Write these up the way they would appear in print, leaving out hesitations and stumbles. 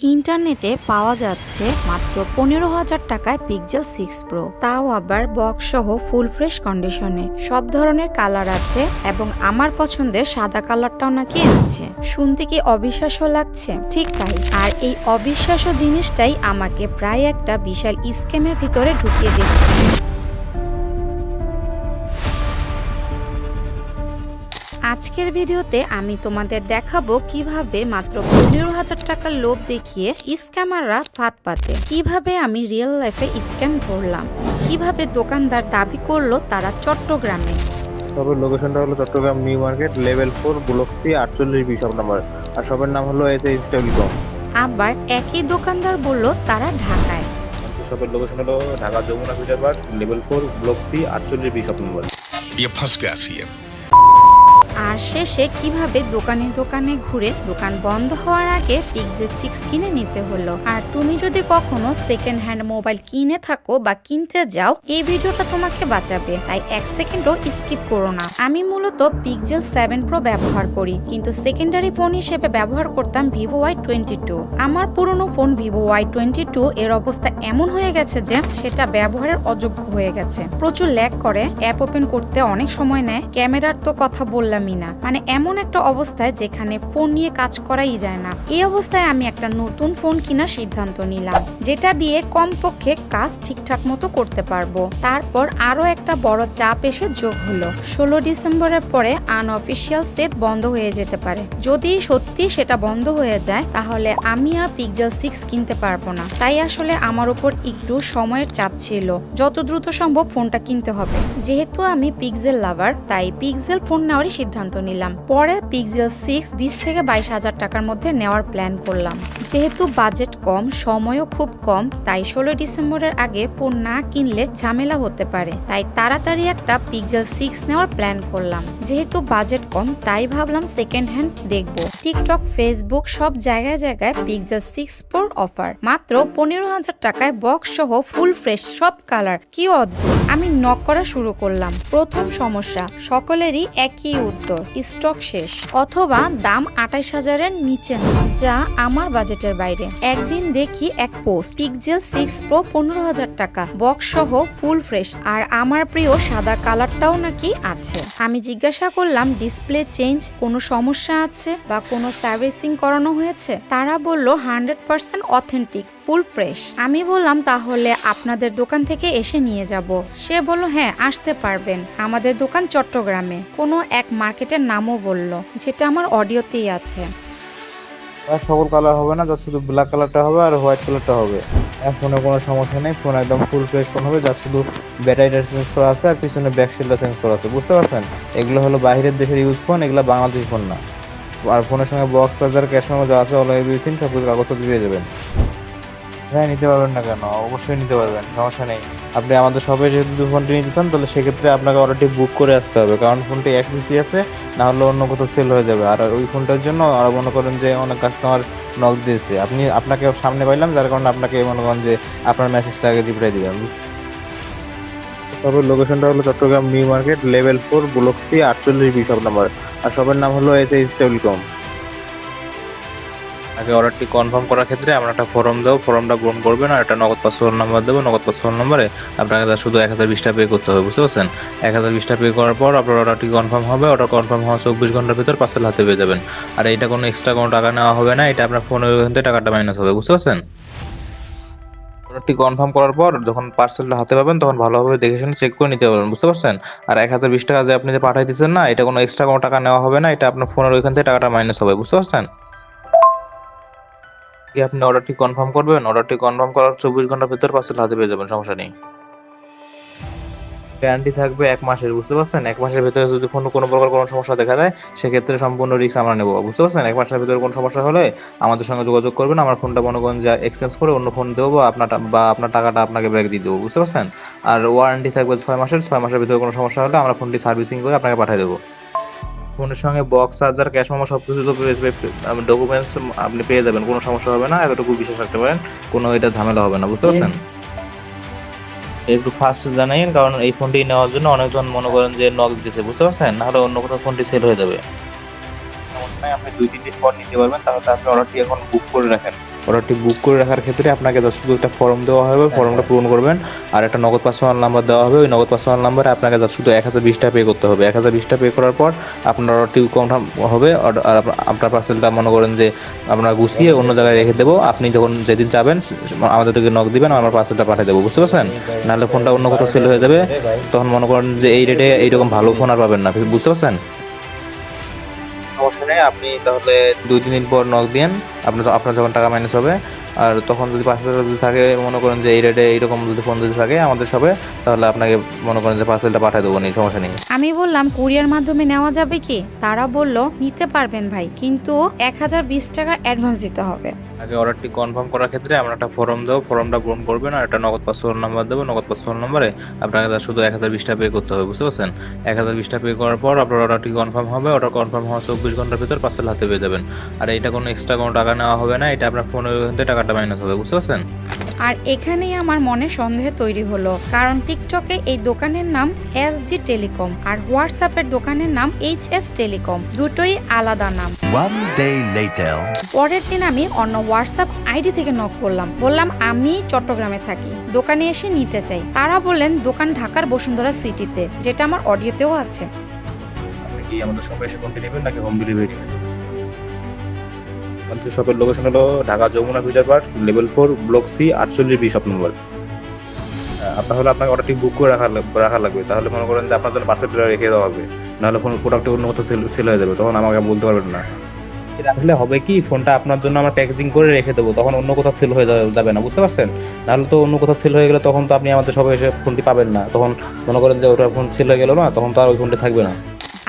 ইন্টারনেটে পাওয়া যাচ্ছে মাত্র 15,000 টাকায় পিক্সেল 6 প্রো, তাও আবার বক্স সহ ফুল ফ্রেশ কন্ডিশনে। সব ধরনের কালার আছে এবং আমার পছন্দের সাদা কালারটাও নাকি আছে। শুনতে কি অবিশ্বাস্য লাগছে? ঠিক তাই। আর এই অবিশ্বাস্য জিনিসটাই আমাকে প্রায় একটা বিশাল স্ক্যামের ভিতরে ঢুকিয়ে দিচ্ছে। আজকের ভিডিওতে আমি তোমাদের দেখাবো কিভাবে মাত্র 15,000 টাকার লোভ দেখিয়ে স্ক্যামাররা ফাঁদ পাতে, কিভাবে আমি রিয়েল লাইফে স্ক্যাম ধরলাম, কিভাবে দোকানদার দাবি করলো তারা চট্টগ্রামে। তবে লোকেশনটা হলো Chittagong new market level 4 block C 48 shop number. আর শপের নাম হলো এসএইচ টেলিকম। আবার একই দোকানদার বললো তারা ঢাকায়। শপের লোকেশন হলো Dhaka Jamuna future park level 4 block C 48 shop number. ये फंस गया सीएम। আর শেষে কিভাবে দোকানে দোকানে ঘুরে দোকান বন্ধ হওয়ার আগে পিক্সেল 6 কিনে নিতে হলো। আর তুমি যদি কখনো সেকেন্ড হ্যান্ড মোবাইল কিনে থাকো বা কিনতে যাও, এই ভিডিওটা তোমাকে বাঁচাবে, তাই এক সেকেন্ডও স্কিপ করো না। আমি মূলত পিক্সেল 7 প্রো ব্যবহার করি, কিন্তু সেকেন্ডারি ফোন হিসেবে ব্যবহার করতাম ভিভো Y22। আমার পুরনো ফোন ভিভো Y22 এর অবস্থা এমন হয়ে গেছে যে সেটা ব্যবহারের অযোগ্য হয়ে গেছে। প্রচুর ল্যাগ করে, অ্যাপ ওপেন করতে অনেক সময় নেয়, ক্যামেরার তো কথা বললাম না। মানে এমন একটা অবস্থায় যেখানে ফোন নিয়ে কাজ করাই যায় না। এই অবস্থায় আমি একটা নতুন ফোন কেনার সিদ্ধান্ত নিলাম, যেটা দিয়ে কমপক্ষে কাজ ঠিকঠাক মতো করতে পারবো। তারপর আরো একটা বড় চাপ এসে যোগ হলো। 16 ডিসেম্বরের পরে আনঅফিসিয়াল সেট বন্ধ হয়ে যেতে পারে। যদি সত্যি সেটা বন্ধ হয়ে যায় তাহলে আমি আর পিক্সেল 6 কিনতে পারবো না। তাই আসলে আমার উপর একটু সময়ের চাপ ছিল, যত দ্রুত সম্ভব ফোনটা কিনতে হবে। যেহেতু আমি পিক্সেল লাভার, তাই পিক্সেল ফোন নেওয়ারই সিদ্ধান্ত নিলাম। পরে পিক্সেল 6 20 থেকে 22,000 টাকার মধ্যে নেওয়ার প্ল্যান করলাম। যেহেতু বাজেট কম, সময়ও খুব কম, তাই 16 ডিসেম্বরের আগে ফোন না কিনলে ঝামেলা হতে পারে। তাই তাড়াতাড়ি একটা পিক্সেল 6 নেওয়ার প্ল্যান করলাম। যেহেতু বাজেট কম, তাই ভাবলাম সেকেন্ড হ্যান্ড দেখবো। টিকটক, ফেসবুক সব জায়গায় জায়গায় পিক্সেল 6 প্রোর অফার। মাত্র 15,000 টাকায় বক্স সহ ফুল ফ্রেশ সব কালার। কি অদ্ভুত! আমি নক করা শুরু করলাম। প্রথম সমস্যা, সকলেরই একই উত্তর, স্টক শেষ অথবা দাম 28,000-এর নিচে না, যা আমার বাজেটের বাইরে। একদিন দেখি এক পোস্ট, পিক্সেল 6 প্রো 15,000 টাকা, বক্স সহ ফুল ফ্রেশ, আর আমার প্রিয় সাদা কালারটাও নাকি আছে। আমি জিজ্ঞাসা করলাম ডিসপ্লে চেঞ্জ, কোনো সমস্যা আছে বা কোনো সার্ভিসিং করানো হয়েছে? তারা বলল 100% অথেন্টিক, ফুল ফ্রেশ। আমি বললাম তাহলে আপনাদের দোকান থেকে এসে নিয়ে যাব। সে বলল হ্যাঁ, আসতে পারবেন, আমাদের দোকান চট্টগ্রামে। কোনো এক মার্কেটের নামও বলল, যেটা আমার অডিওতেই আছে। সকল কালার হবে না, যা শুধু ব্ল্যাক কালারটা হবে আর হোয়াইট কালারটা হবে। ফোনে কোনো সমস্যা নেই, ফোন একদম ফুল ফ্রেশ ফোন হবে, যা শুধু ব্যাটারিটা চেঞ্জ করা আছে আর পিছনে ব্যাক শিল্ডটা চেঞ্জ করা আছে। বুঝতে পারছেন? এগুলো হলো বাইরের দেশের ইউজ ফোন, এগুলো বাংলাদেশি ফোন না। আর ফোনের সঙ্গে বক্স চার্জার, ক্যাশ মেমো যা আছে অল এভরিথিং সব কিছু কাগজপত্র দিয়ে যাবেন। হ্যাঁ, নিতে পারবেন না কেন? অবশ্যই নিতে পারবেন, সমস্যা নেই। আপনি আমাদের শপে যেহেতু ফোনটি নিতে চান, তাহলে সেক্ষেত্রে আপনাকে অর্ডারটি বুক করে আসতে হবে, কারণ ফোনটি এক পিসি আছে, না হলে অন্য কোথাও সেল হয়ে যাবে। আর ওই ফোনটার জন্য আর মনে করেন যে অনেক কাস্টমার নক দিয়েছে, আপনাকে সামনে পাইলাম, যার কারণে আপনাকে মনে করেন যে আপনার মেসেজটা আগে রিপ্লাই দিলাম। তবে লোকেশনটা হলো Chittagong new market level 4 block C 48 shop number. আর শপের নাম হলো এসএইচ টেলিকম। আগে অর্ডারটি কনফার্ম করার ক্ষেত্রে আমরা একটা ফর্ম দেবো, ফর্মটা পূরণ করবেন আর একটা নগদ পাসওয়ার্ড নাম্বার দেবো। নগদ পাসওয়ার্ড নাম্বারে আপনাকে শুধু 1020 টাকা পে করতে হবে। বুঝতে পারছেন? 1020 টাকা পে করার পর আপনার অর্ডারটি কনফার্ম হবে। অর্ডার কনফার্ম হওয়ার 24 ঘন্টার ভিতর পার্সেল হাতে পেয়ে যাবেন। আর এটা কোনো এক্সট্রা কোনো টাকা নেওয়া হবে না, এটা আপনার ফোনের ওখান থেকে টাকাটা মাইনাস হবে। বুঝতে পারছেন? অর্ডারটি কনফার্ম করার পর যখন পার্সেলটা হাতে পাবেন, তখন ভালোভাবে দেখে শুনে চেক করে নিতে পারবেন। বুঝতে পারছেন? আর 1020 টাকা যে আপনি যে পাঠাই দিচ্ছেন না, এটা কোনো এক্সট্রা কোনো টাকা নেওয়া হবে না, এটা আপনার ফোনের ওইখান থেকে টাকাটা মাইনাস হবে। বুঝতে পারছেন? আপনি অর্ডারটি কনফার্ম করবেন, অর্ডারটি কনফার্ম করার 24 ঘন্টার ভিতর পার্সেল হাতে পেয়ে যাবেন, সমস্যা নেই। গ্যারান্টি থাকবে 1 মাসের। বুঝতে পারছেন? 1 মাসের ভিতরে যদি কোনো প্রকার কোনো সমস্যা দেখা যায়, সেক্ষেত্রে সম্পূর্ণ রিস্ক আমরা নেবো। বুঝতে পারছেন? 1 মাসের ভিতরে কোনো সমস্যা হলে আমাদের সঙ্গে যোগাযোগ করবেন, আমার ফোনটা মনে করেন যে এক্সচেঞ্জ করে অন্য ফোন দেবো বা আপনার টাকাটা আপনাকে ব্যাক দিয়ে দেবো। বুঝতে পারছেন? আর ওয়ারেন্টি থাকবে 6 মাসের। 6 মাসের ভিতরে কোনো সমস্যা হলে আমরা ফোনটি সার্ভিসিং করে আপনাকে পাঠিয়ে দেবো। ফোনের সঙ্গে বক্স চার্জার, ক্যাশ মেমো সবকিছু ডকুমেন্টস আপনি পেয়ে যাবেন, কোনো সমস্যা হবে না, এতটুকু বিশ্বাস রাখতে পারেন, কোনো এটা ঝামেলা হবে না। বুঝতে পারছেন? একটু ফাস্ট জানাইন, কারণ এই ফোনটি নেওয়ার জন্য অনেকজন মনে করেন যে নক দিতেছে। বুঝতে পারছেন? নাহলে অন্য কোথাও ফোনটি সেল হয়ে যাবে। সমস্যা নাই, আপনি 2-3 দিন পর নিতে পারবেন। তাহলে আপনি অর্ডারটি এখন বুক করে রাখেন। অর্ডারটি বুক করে রাখার ক্ষেত্রে আপনাকে শুধু একটা ফর্ম দেওয়া হবে, ফর্মটা পূরণ করবেন, আর একটা নগদ পার্সোনাল নাম্বার দেওয়া হবে। ওই নগদ পার্সোনাল নাম্বারে আপনাকে শুধু 1020 টাকা পে করতে হবে। 1020 টাকা পে করার পর আপনার অর্ডারটি কনফার্ম হবে, আর আপনার পার্সেলটা মনে করেন যে আমরা গুছিয়ে অন্য জায়গায় রেখে দেবো। আপনি যখন যেদিন যাবেন আমাদেরকে নক দিবেন, আমার পার্সেলটা পাঠিয়ে দেবো, বুঝতে পারছেন? নাহলে ফোনটা অন্য কোথাও সেল হয়ে যাবে, তখন মনে করেন যে এই রেটে এইরকম ভালো ফোন আর পাবেন না, বুঝতে পারছেন? সমস্যা নেই, আপনি তাহলে 2-3 দিন পর নক দিন, আপনার যখন টাকা মাইনাস হবে। আর তখন যদি 5,000 যদি থাকে, মনে করেন যে এই রেটে এইরকম যদি ফোন যদি থাকে আমাদের শপে, তাহলে আপনাকে মনে করেন যে পার্সেলটা পাঠিয়ে দেবো, নেই সমস্যা নেই। আমি বললাম কুরিয়ার মাধ্যমে নেওয়া যাবে কি? তারা বলল নিতে পারবেন ভাই, কিন্তু 1020 টাকা অ্যাডভান্স দিতে হবে। আগে অর্ডারটি কনফার্ম করার ক্ষেত্রে আমরা একটা ফর্ম দেবো, ফর্মটা পূরণ করবেন, আর একটা নগদ পার্সোনাল নাম্বার দেবো। নগদ পার্সোনাল নাম্বারে আপনাকে শুধু 1020 টাকা পে করতে হবে, বুঝতে পারছেন? 1020 টাকা পে করার পর আপনার অর্ডারটি কনফার্ম হবে। অর্ডার কনফার্ম হওয়ার 24 ঘন্টার ভিতর পার্সেল হাতে পেয়ে যাবেন। আর এটা কোনো এক্সট্রা কোনো টাকা নেওয়া হবে না, এটা আপনার ফোনের মধ্যে টাকাটা মাইনাস হবে, বুঝতে পারছেন? আর এখানেই আমার মনে সন্দেহ তৈরি হলো, কারণ টিকটকে এই দোকানের নাম এসজি টেলিকম আর হোয়াটসঅ্যাপের দোকানের নাম এইচএস টেলিকম, দুটোই আলাদা নাম। One day later. পরের দিন আমি অন্য হোয়াটসঅ্যাপ আইডি থেকে নক করলাম, বললাম আমি চট্টগ্রামে থাকি, দোকানে এসে নিতে চাই। তারা বললেন দোকান ঢাকার বসুন্ধরা সিটিতে, যেটা আমার অডিওতেও আছে। আপনি কি আমাদের শপে এসে ফোনটি নেবেন নাকি হোম ডেলিভারি নেবেন? আমাদের শপের লোকেশন হলো Dhaka Jamuna future park, level 4, block C, 48B shop number. তাহলে আপনাকে অর্ডারটি বুক করে রাখা লাগবে, তাহলে মনে করেন যে আপনার জন্য পার্সেলটা রেখে দেওয়া হবে, নাহলে ফোন প্রোডাক্টটা অন্য কোথাও সেল হয়ে যাবে, তখন আমাকে বলতে পারবেন না। রাখলে হবে কি, ফোনটা আপনার জন্য আমরা প্যাকেজিং করে রেখে দেবো, তখন অন্য কোথাও সেল হয়ে যাবে না, বুঝতে পারছেন? নাহলে তো অন্য কোথাও সেল হয়ে গেলে তখন তো আপনি আমাদের সবাই এসে ফোনটি পাবেন না, তখন মনে করেন যে ওটা ফোন সেল হয়ে গেল না, তখন তো আর ওই ফোনটি থাকবে না।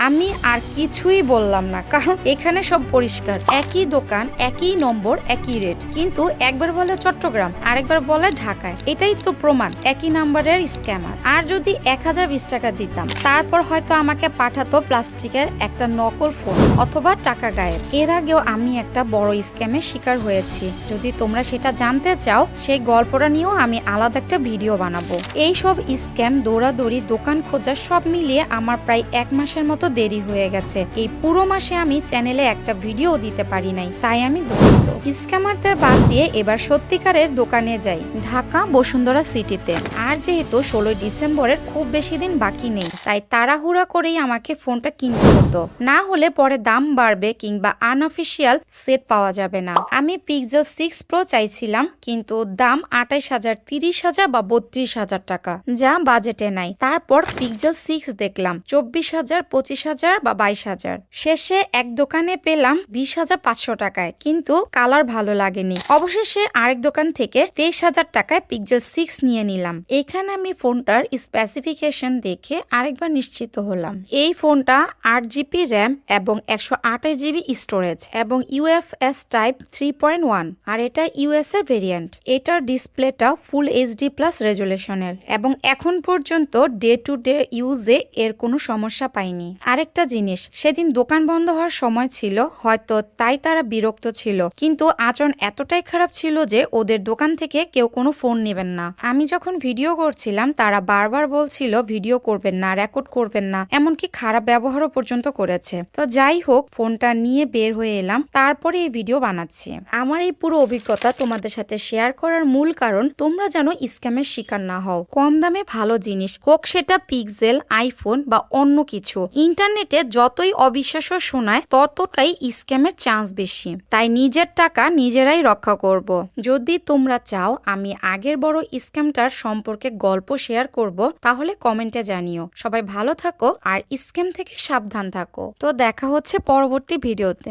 আমি আর কিছুই বললাম না, কারণ এখানে সব পরিষ্কার, একই দোকান, একই নম্বর, একই রেট, কিন্তু একবার বলে চট্টগ্রাম, আরেকবার বলে ঢাকায়। এটাই তো প্রমাণ একই নাম্বারের স্ক্যামার। আর যদি 1020 টাকা দিতাম, তারপর হয়তো আমাকে পাঠাতো প্লাস্টিকের একটা নকল ফোন অথবা টাকা গায়েব। এর আগেও আমি একটা বড় স্ক্যামের শিকার হয়েছি। যদি তোমরা সেটা জানতে চাও, সেই গল্পটা নিয়েও আমি আলাদা একটা ভিডিও বানাবো। এই সব স্ক্যাম, দৌড়াদৌড়ি, দোকান খোঁজা সব মিলিয়ে আমার প্রায় 1 মাসের মতো দেরি হয়ে গেছে। এই পুরো মাসে আমি চ্যানেলে একটা ভিডিও দিতে পারি নাই, তাই আমি দুঃখিত। স্ক্যামারদের বাদ দিয়ে এবার সত্যিকারের দোকানে যাই, ঢাকা বসুন্ধরা সিটিতে। আর যেহেতু 16 ডিসেম্বরের খুব বেশি দিন বাকি নেই, তাই তাড়াহুড়া করেই আমাকে ফোনটা কিনতে হতো, না হলে পরে দাম বাড়বে কিংবা আনঅফিসিয়াল সেট পাওয়া যাবে না। আমি পিক্সেল 6 প্রো চাইছিলাম, কিন্তু দাম 28,000, 30,000 বা 32,000 টাকা, যা বাজেটে নাই। তারপর পিক্সেল 6 দেখলাম 24,000, 25,000 বা 22,000। শেষে এক দোকানে পেলাম 20,500 টাকায়, কিন্তু কালার ভালো লাগেনি। অবশেষে আরেক দোকান থেকে 23,000 টাকায় পিক্সেল 6 নিয়ে নিলাম। এখানে আমি ফোনটার স্পেসিফিকেশন দেখে আরেকবার নিশ্চিত হলাম। এই ফোনটা 8GB র্যাম এবং 128GB স্টোরেজ এবং UFS টাইপ 3.1, আর এটা ইউএস এর ভেরিয়েন্ট। এটার ডিসপ্লেটা ফুল HD প্লাস রেজুলেশনের এবং এখন পর্যন্ত ডে টু ডে ইউজে এর কোনো সমস্যা পাইনি। আরেকটা জিনিস, সেদিন দোকান বন্ধ হওয়ার সময় ছিল, হয়তো তাই তারা বিরক্ত ছিল, কিন্তু আচরণ এতটাই খারাপ ছিল যে ওদের দোকান থেকে কেউ কোনো ফোন নেবেন না। আমি যখন ভিডিও করছিলাম তারা বারবার বলছিল ভিডিও করবেন না, রেকর্ড করবেন না, এমনকি খারাপ ব্যবহারও পর্যন্ত করেছে। তো যাই হোক, ফোনটা নিয়ে বের হয়ে এলাম, তারপরে এই ভিডিও বানাচ্ছি। আমার এই পুরো অভিজ্ঞতা তোমাদের সাথে শেয়ার করার মূল কারণ তোমরা যেন স্ক্যামের শিকার না হও। কম দামে ভালো জিনিস, হোক সেটা পিক্সেল, আইফোন বা অন্য কিছু, ইন্টারনেটে যতই অবিশ্বাস্য শোনায় ততটাই স্ক্যামের চান্স বেশি। তাই নিজের টাকা নিজেরাই রক্ষা করব। যদি তোমরা চাও আমি আগের বড় স্ক্যামটার সম্পর্কে গল্প শেয়ার করব, তাহলে কমেন্টে জানিও। সবাই ভালো থাকো আর স্ক্যাম থেকে সাবধান থাকো। তো দেখা হচ্ছে পরবর্তী ভিডিওতে।